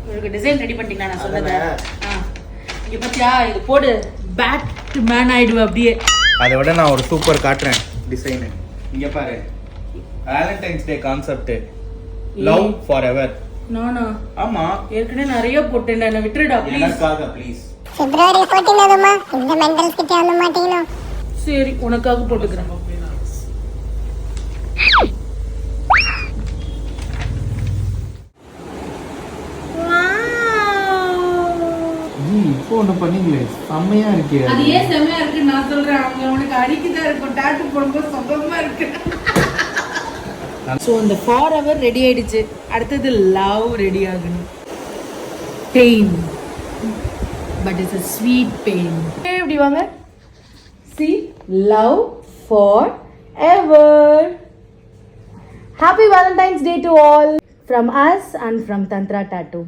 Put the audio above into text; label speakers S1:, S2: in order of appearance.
S1: உங்களுக்கு design ready பண்ணிட்டீங்களா நான் சொன்னதை? இங்க பாத்தியா, இது போடு, பேட் மேன் ஆயிடுவேன் அப்படியே.
S2: அதை விட நான் ஒரு சூப்பர் காட்டுறேன் டிசைன். இங்க பாரு, Valentine's day concept, love for ever. நானா? ஆமா, ஏற்கனவே நிறைய போட்டேன், என்ன விட்டுடா ப்ளீஸ். எனக்காக ப்ளீஸ்.
S3: பிப்ரவரி 14 அதுமா இந்த மெண்டல்ஸ் கிட்ட வந்து மாட்டீங்களா?
S1: சரி, உனக்காக போட்டுக்கிறேன்.
S2: இப்போ ஒண்ணு பண்ணீங்களே, செம்மையா இருக்கு.
S1: அது ஏன் செம்மையா இருக்கு நான் சொல்றேன், அவங்க உனக்கு அடிக்குதா இருக்கும், டாட்டூ போடும்போது சுகமா இருக்கு. சோ இந்த ஃபார் எவர் ரெடி ஆயிடுச்சு. அடுத்தது லவ் ரெடி ஆகணும். Pain, but it's a sweet pain. எப்படி வாங்க, see, love forever. Happy Valentine's Day to all from us and from Tantra Tattoo.